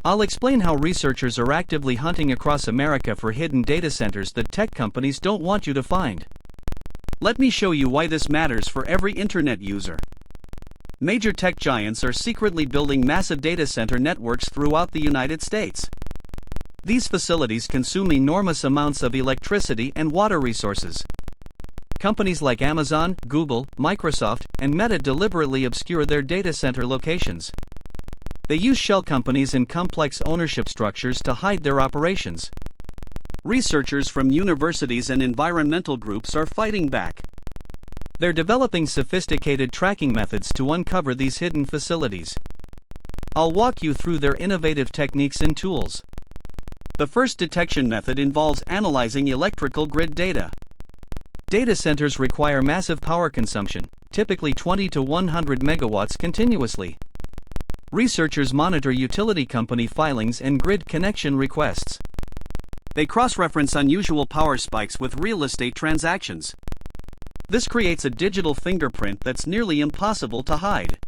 I'll explain how researchers are actively hunting across America for hidden data centers that tech companies don't want you to find. Let me show you why this matters for every internet user. Major tech giants are secretly building massive data center networks throughout the United States. These facilities consume enormous amounts of electricity and water resources. Companies like Amazon, Google, Microsoft, and Meta deliberately obscure their data center locations. They use shell companies and complex ownership structures to hide their operations. Researchers from universities and environmental groups are fighting back. They're developing sophisticated tracking methods to uncover these hidden facilities. I'll walk you through their innovative techniques and tools. The first detection method involves analyzing electrical grid data. Data centers require massive power consumption, typically 20 to 100 megawatts continuously. Researchers monitor utility company filings and grid connection requests. They cross-reference unusual power spikes with real estate transactions. This creates a digital fingerprint that's nearly impossible to hide.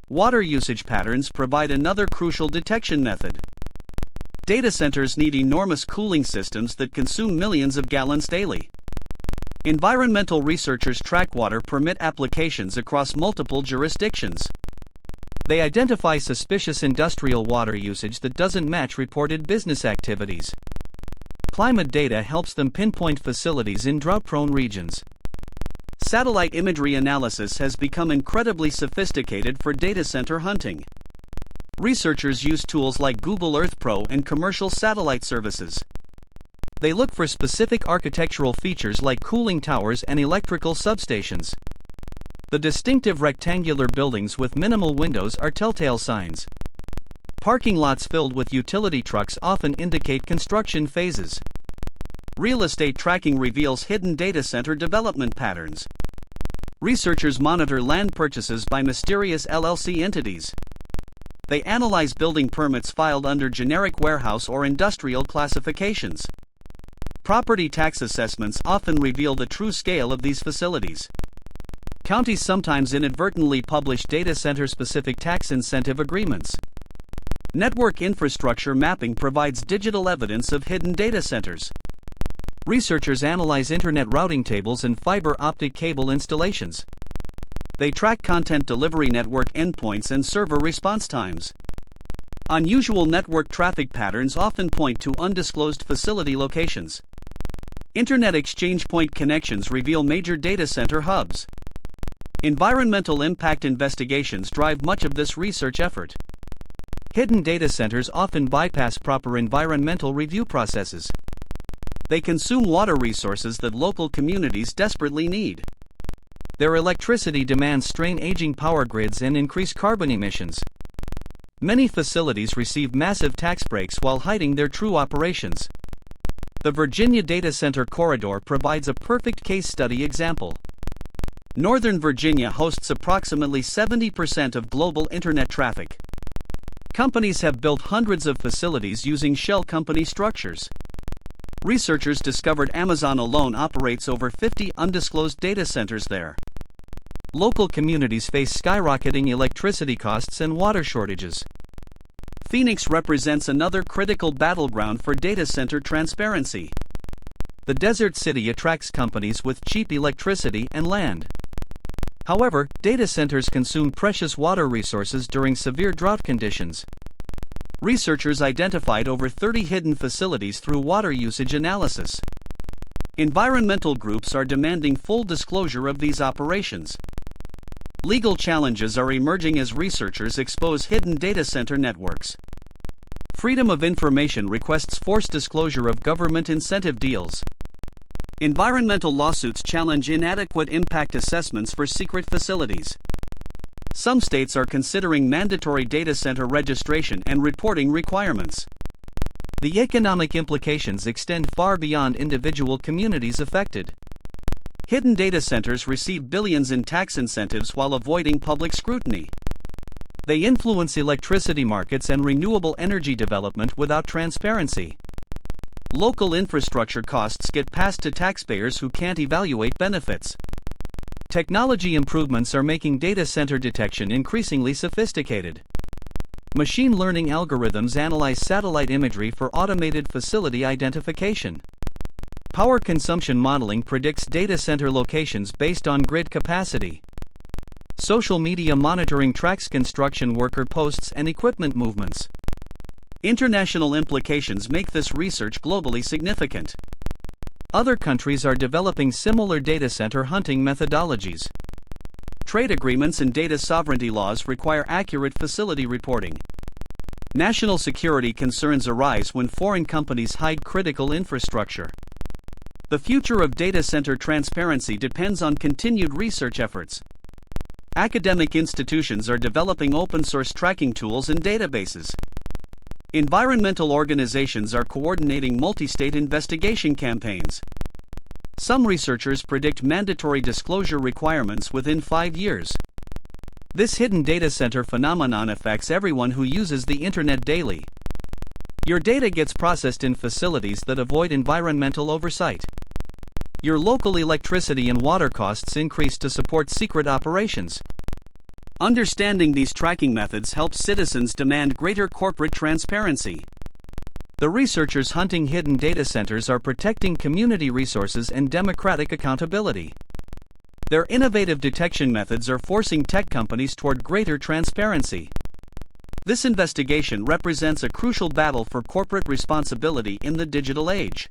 Water usage patterns provide another crucial detection method. Data centers need enormous cooling systems that consume millions of gallons daily. Environmental researchers track water permit applications across multiple jurisdictions. They identify suspicious industrial water usage that doesn't match reported business activities. Climate data helps them pinpoint facilities in drought-prone regions. Satellite imagery analysis has become incredibly sophisticated for data center hunting. Researchers use tools like Google Earth Pro and commercial satellite services. They look for specific architectural features like cooling towers and electrical substations. The distinctive rectangular buildings with minimal windows are telltale signs. Parking lots filled with utility trucks often indicate construction phases. Real estate tracking reveals hidden data center development patterns. Researchers monitor land purchases by mysterious LLC entities. They analyze building permits filed under generic warehouse or industrial classifications. Property tax assessments often reveal the true scale of these facilities. Counties sometimes inadvertently publish data center-specific tax incentive agreements. Network infrastructure mapping provides digital evidence of hidden data centers. Researchers analyze internet routing tables and fiber optic cable installations. They track content delivery network endpoints and server response times. Unusual network traffic patterns often point to undisclosed facility locations. Internet exchange point connections reveal major data center hubs. Environmental impact investigations drive much of this research effort. Hidden data centers often bypass proper environmental review processes. They consume water resources that local communities desperately need. Their electricity demands strain aging power grids and increase carbon emissions. Many facilities receive massive tax breaks while hiding their true operations. The Virginia Data Center Corridor provides a perfect case study example. Northern Virginia hosts approximately 70% of global internet traffic. Companies have built hundreds of facilities using shell company structures. Researchers discovered Amazon alone operates over 50 undisclosed data centers there. Local communities face skyrocketing electricity costs and water shortages. Phoenix represents another critical battleground for data center transparency. The desert city attracts companies with cheap electricity and land. However, data centers consume precious water resources during severe drought conditions. Researchers identified over 30 hidden facilities through water usage analysis. Environmental groups are demanding full disclosure of these operations. Legal challenges are emerging as researchers expose hidden data center networks. Freedom of Information requests forced disclosure of government incentive deals. Environmental lawsuits challenge inadequate impact assessments for secret facilities. Some states are considering mandatory data center registration and reporting requirements. The economic implications extend far beyond individual communities affected. Hidden data centers receive billions in tax incentives while avoiding public scrutiny. They influence electricity markets and renewable energy development without transparency. Local infrastructure costs get passed to taxpayers who can't evaluate benefits. Technology improvements are making data center detection increasingly sophisticated. Machine learning algorithms analyze satellite imagery for automated facility identification. Power consumption modeling predicts data center locations based on grid capacity. Social media monitoring tracks construction worker posts and equipment movements. International implications make this research globally significant. Other countries are developing similar data center hunting methodologies. Trade agreements and data sovereignty laws require accurate facility reporting. National security concerns arise when foreign companies hide critical infrastructure. The future of data center transparency depends on continued research efforts. Academic institutions are developing open-source tracking tools and databases. Environmental organizations are coordinating multi-state investigation campaigns. Some researchers predict mandatory disclosure requirements within 5 years. This hidden data center phenomenon affects everyone who uses the internet daily. Your data gets processed in facilities that avoid environmental oversight. Your local electricity and water costs increase to support secret operations. Understanding these tracking methods helps citizens demand greater corporate transparency. The researchers hunting hidden data centers are protecting community resources and democratic accountability. Their innovative detection methods are forcing tech companies toward greater transparency. This investigation represents a crucial battle for corporate responsibility in the digital age.